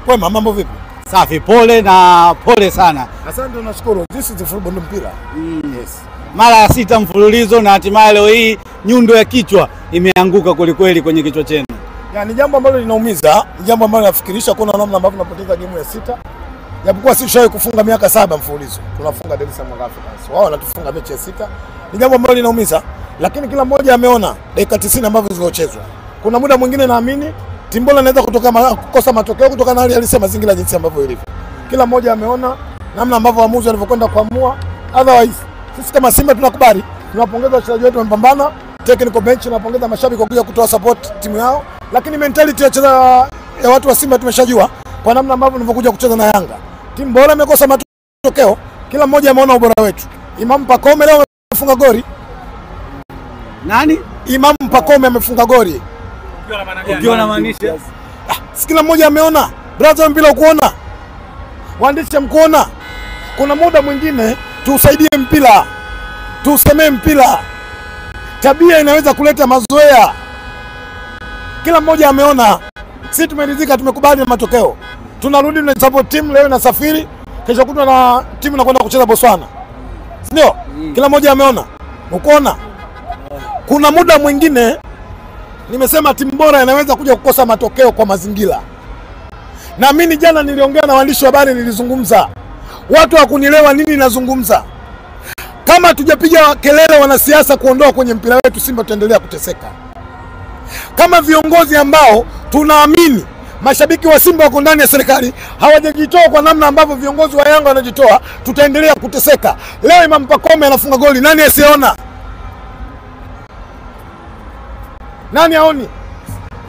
Kwema, mambo vipi? Safi, pole sana. Asante, nashukuru. This is the football mpira. Yes. Mara ya 6 mfululizo na hatimaye leo hii nyundo ya kichwa imeanguka kweli kwenye kichwa chenu. Ni jambo ambalo linaumiza, ni jambo ambalo nafikirisha kuna namna ambavyo tunapoteza game ya 6. Japokuwa sisi shawahi kufunga miaka 7 mfululizo. Tunafunga Dar es Salaam Africans. Wao wanatufunga mechi ya 6. Ni jambo ambalo linaumiza, lakini kila mmoja ameona dakika 90 ambavyo zilizochezwa. Kuna muda mwingine naamini timu bora inaweza kukosa matokeo kutokana na hali halisi ya mazingira jinsi ambavyo ilivyo. Kila mmoja ameona namna ambavyo waamuzi walivyokwenda kuamua. Otherwise, sisi kama Simba tunakubali. Tunapongeza wachezaji wetu wamepambana, technical bench, tunapongeza mashabiki kwa kuja kutoa support timu yao. Lakini mentality ya watu wa Simba tumeshajua kwa namna ambavyo tunavyokuja kucheza na Yanga. Timu bora imekosa matokeo, kila mmoja ameona ubora wetu. Imam Pakome leo amefunga goli. Nani? Imam Pakome amefunga goli. Ukiwa na maanisha? Kila mmoja ameona. Brother mpira ukuona. Waandishi mkuona. Kuna muda mwingine tuusaidie mpira. Tusemee mpira. Tabia inaweza kuleta mazoea. Kila mmoja ameona. Sisi tumeridhika, tumekubali na matokeo. Tunarudi na support team leo na safiri. Kesho kutwa na timu inakwenda kucheza Botswana. Ndio? Kila mmoja ameona. Ukoona? Kuna muda mwingine nimesema timu bora inaweza kuja kukosa matokeo kwa mazingira. Na mimi jana niliongea na waandishi wa habari, nilizungumza. Watu hawakunielewa nini nazungumza. Kama tujapiga kelele wanasiasa kuondoa kwenye mpira wetu, Simba tutaendelea kuteseka. Kama viongozi ambao tunaamini mashabiki wa Simba wako ndani ya serikali hawajajitoa kwa namna ambavyo viongozi wa Yanga wanajitoa, tutaendelea kuteseka. Leo Imam Pakome anafunga goli, nani asiona? Nani aoni?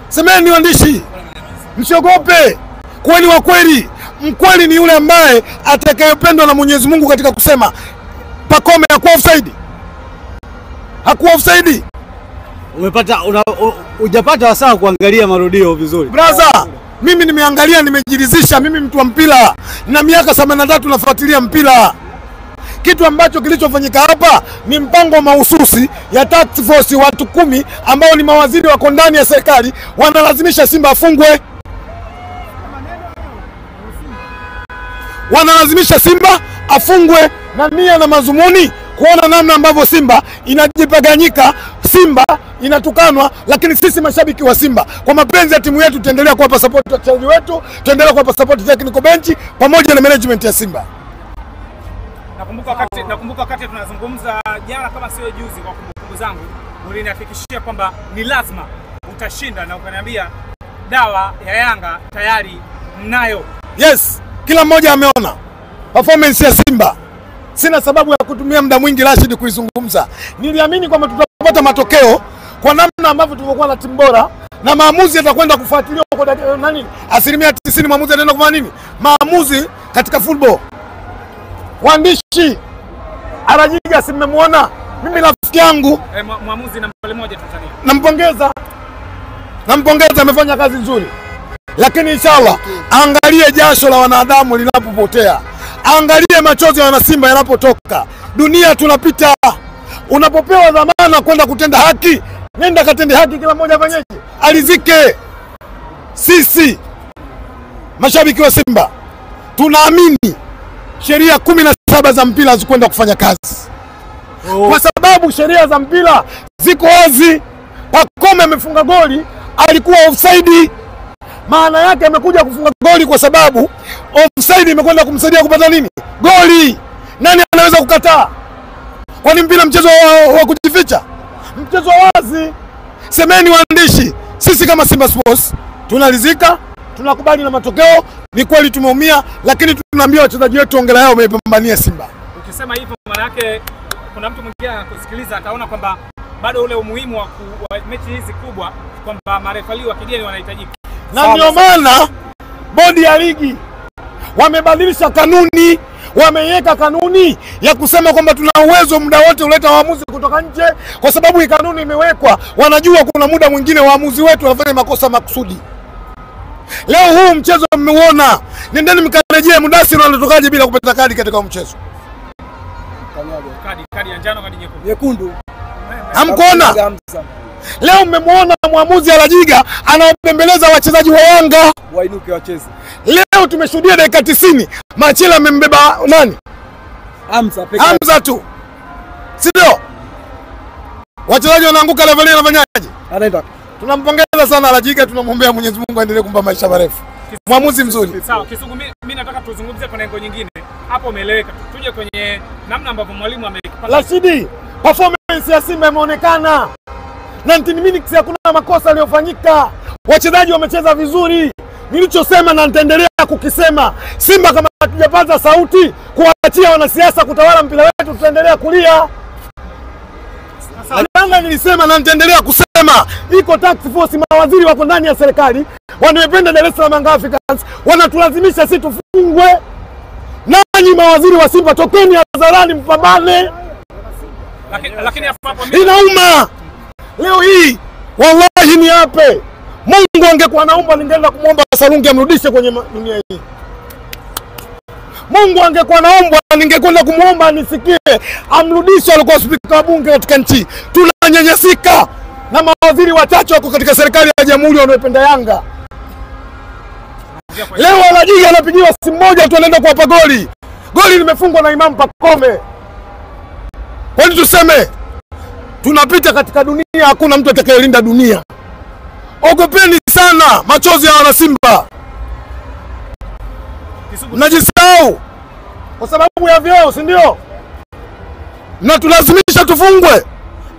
Semeni waandishi. Msiogope. Kweli wa kweli. Mkweli ni yule ambaye atakayependwa na Mwenyezi Mungu katika kusema Pakome hakuwa offside. Hakuwa offside. Hujapata wasaa kuangalia marudio vizuri. Brother, mimi nimeangalia, nimejiridhisha. Mimi mtu wa mpira na miaka 83 nafuatilia mpira. Kitu ambacho kilichofanyika hapa ni mpango mahususi ya task force, watu 10 ambao ni mawaziri wako ndani ya serikali wanalazimisha Simba afungwe. Wanalazimisha Simba afungwe na nia na mazumuni kuona namna ambavyo Simba inajipaganyika, Simba inatukanwa. Lakini sisi mashabiki wa Simba kwa mapenzi ya timu yetu tutaendelea kuwapa support wachezaji wetu, tutaendelea kuwapa support technical bench pamoja na management ya Simba. Nakumbuka wakati tunazungumza jana kama sio juzi, kwa kumbukumbu zangu ulinihakikishia kwamba ni lazima utashinda na ukaniambia dawa ya Yanga tayari mnayo. Yes, kila mmoja ameona performance ya Simba. Sina sababu ya kutumia muda mwingi Rashid kuizungumza. Niliamini kwamba tutapata matokeo kwa namna ambavyo tulikuwa na timu bora na maamuzi yatakwenda kufuatiliwa kwa nani? 90% maamuzi yataenda kufanya nini? Maamuzi katika football. Waandishi Arajiga simemuona, mimi rafiki yangu muamuzi namba 1 Tanzania. Nampongeza, amefanya kazi nzuri. Lakini inshallah angalie jasho la wanadamu linapopotea. Angalie machozi ya wanasimba yanapotoka. Dunia tunapita. Unapopewa dhamana kwenda kutenda haki, nenda katende haki, kila mmoja afanyeje? Alizike. Sisi mashabiki wa Simba tunaamini sheria 17 za mpira hazikwenda kufanya kazi. Kwa sababu sheria za mpira ziko wazi. Pakome amefunga goli, alikuwa offside. Maana yake amekuja kufunga goli kwa sababu offside imekwenda kumsaidia kupata nini? Goli. Nani anaweza kukataa? Kwani mpira mchezo wa kujificha? Mchezo wazi. Semeni waandishi, sisi kama Simba Sports tunalizika, tunakubali na matokeo. Ni kweli tumeumia, lakini tunaambia wachezaji wetu ongera yao, wamepambania Simba. Ukisema hivyo maana yake kuna mtu mwingine anakusikiliza ataona kwamba bado ule umuhimu wa mechi hizi kubwa kwamba marefali wa kigeni wanahitajika. Na ndio maana bodi ya ligi wamebadilisha kanuni, wameiweka kanuni ya kusema kwamba tuna uwezo muda wote uleta waamuzi kutoka nje, kwa sababu hii kanuni imewekwa. Wanajua kuna muda mwingine waamuzi wetu wanafanya makosa makusudi. Leo huu mchezo mmeuona, nendeni mkarejee Mudasiri anatokaje bila kupata kadi katika mchezo. Kadi ya njano, kadi nyekundu. Hamkuona? Leo mmemwona mwamuzi Alajiga anawabembeleza wachezaji wa Yanga wainuke wacheze. Leo tumeshuhudia dakika 90 Machela amembeba nani? Hamza tu. Sio? Wachezaji wanaanguka level anafanyaje? Anaenda. Tunampongeza sana Alajiga, tunamwombea Mwenyezi Mungu aendelee kumpa maisha marefu. Mwamuzi mzuri. Sawa, Kisugu, mimi nataka tuzungumzie kwa lengo nyingine. Hapo umeeleweka. Tuje kwenye namna ambavyo mwalimu amekipanga. Rashidi, performance ya Simba imeonekana. 90 minutes hakuna makosa yaliyofanyika. Wachezaji wamecheza vizuri. Nilichosema na nitaendelea kukisema, Simba kama hatujapaza sauti kuachia wanasiasa kutawala mpira wetu, tutaendelea kulia. Sasa nilisema na nitaendelea kusema, iko task force, mawaziri wako ndani ya serikali, wanaependa Dar es Salaam Young Africans, wanatulazimisha sisi tufungwe. Nanyi mawaziri wa Simba, tokeni hadharani mpambane. Lakini hapo inauma. Leo hii wallahi ni hape. Mungu angekuwa naomba, ningeenda kumwomba Salungi amrudishe kwenye dunia hii. Mungu angekuwa naomba, ningekwenda kumwomba nisikie amrudishe alikuwa spika wa bunge katika nchi. Tunanyanyasika na mawaziri wachache wako katika serikali ya Jamhuri wanaopenda Yanga. Leo Alajiga anapigiwa simu moja tu anaenda kuwapa goli. Goli limefungwa na Imam Pakome. Kwani tuseme tunapita katika dunia, hakuna mtu atakayelinda dunia. Ogopeni sana machozi ya wana Simba. Mnajisahau kwa sababu ya vyeo, si ndio? Mnatulazimisha tufungwe.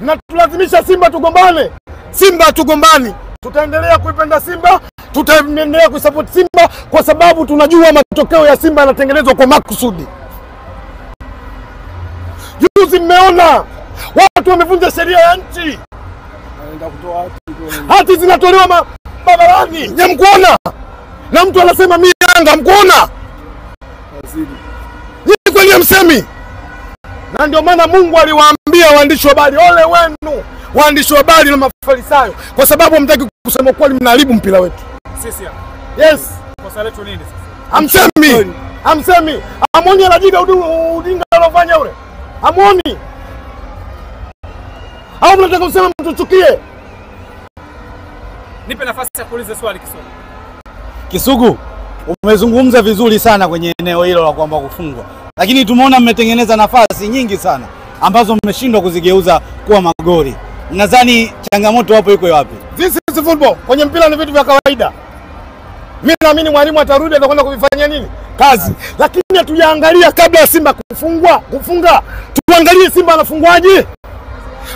Mnatulazimisha Simba tugombane. Simba tugombani. Tutaendelea kuipenda Simba, tutaendelea kuisupport Simba kwa sababu tunajua matokeo ya Simba yanatengenezwa kwa makusudi. Juzi mmeona watu wamevunja sheria ya nchi. Anaenda kutoa hati zinatolewa barabarani. Nyamkuona? Na mtu anasema mimi Yanga, mkuona? Nyinyi kweli msemi? Na ndio maana Mungu aliwaambia waandishi wa habari, ole wenu waandishi wa habari na mafarisayo, kwa sababu hamtaki kusema kweli, mnaharibu mpira wetu. Sisi hapa. Yes. Kosa letu nini sasa? Hamsemi. Hamsemi. Amoni Alajiga udinga alofanya ule. Amoni. Au mnataka kusema mtuchukie? Nipe nafasi ya kuuliza swali Kisugu. Kisugu, umezungumza vizuri sana kwenye eneo hilo la kwamba kufungwa. Lakini tumeona mmetengeneza nafasi nyingi sana ambazo mmeshindwa kuzigeuza kuwa magoli. Nadhani changamoto hapo iko wapi? This is football. Kwenye mpira ni vitu vya kawaida. Mimi naamini mwalimu atarudi atakwenda kuvifanyia nini? Kazi. Lakini hatujaangalia kabla ya Simba kufunga. Tuangalie Simba anafungwaje?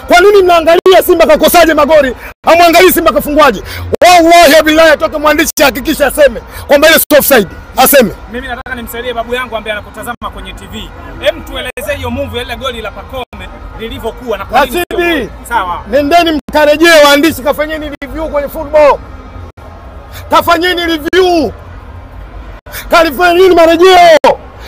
Kwa nini mnaangalia Simba kakosaje magoli? Hamwangalii Simba kafungwaje? Wallahi billahi atoke mwandishi hakikisha aseme kwamba ile sio offside. Aseme. Mimi nataka nimsaidie babu yangu ambaye anakutazama kwenye TV. Hem, tuelezee hiyo move ile goli la Pakome lilivyokuwa na kwa nini? Sawa. Nendeni mkarejee waandishi, kafanyeni review kwenye football. Kafanyeni review. Kalifanyeni marejeo.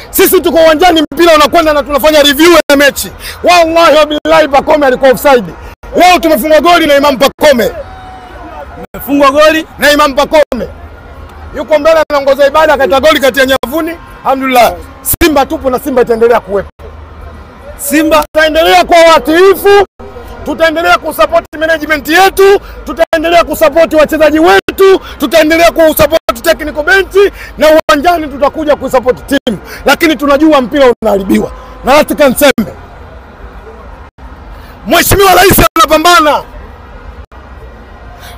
Sisi tuko uwanjani, mpira unakwenda na tunafanya review ya mechi. Wallahi wa billahi Pakome alikuwa offside. Leo tumefunga goli na Imam Pakome. Tumefungwa goli na Imam Pakome. Yuko mbele anaongoza ibada katika goli kati ya nyavuni. Alhamdulillah. Simba tupo na Simba itaendelea kuwepo. Simba tutaendelea kwa watiifu, tutaendelea kusupport management yetu, tutaendelea kusupport wachezaji wetu, tutaendelea kusupport technical bench, na uwanjani tutakuja kusupport team. Lakini tunajua mpira unaharibiwa. Na nataka niseme, Mheshimiwa Rais anapambana.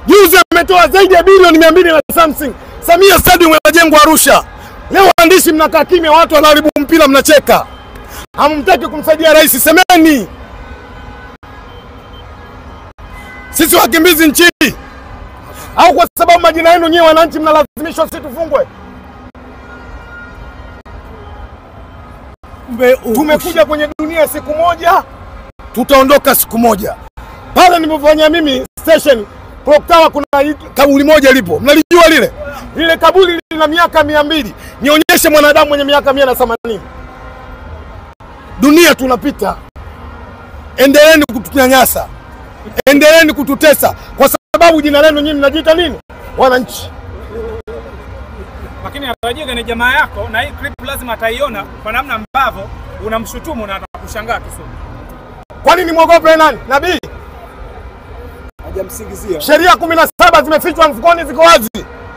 Juzi ametoa zaidi ya bilioni 200 na something. Samia Stadium inajengwa Arusha. Leo waandishi mnakaa kimya, watu wanaharibu mpira mnacheka. Hamtaki kumsaidia rais, semeni. Sisi wakimbizi nchi, au kwa sababu majina yenu nyewe wananchi mnalazimishwa sisi tufungwe? Tumekuja kwenye dunia siku moja, tutaondoka siku moja. Pale nilipofanya mimi station Clock Tower, kuna kaburi moja lipo. Mnalijua lile? Lile kaburi lina miaka 200. Nionyeshe mwanadamu mwenye miaka 180. Dunia tunapita. Endeleeni kutunyanyasa. Endeleeni kututesa kwa sababu jina lenu nyinyi mnajiita nini? Wananchi. Lakini Alajiga ni jamaa yako, na hii clip lazima ataiona kwa namna ambavyo unamshutumu na atakushangaa Kisugu. Kwa nini muogope nani? Nabii? Hajamsingizia. Sheria 17 zimefichwa mfukoni, ziko wazi.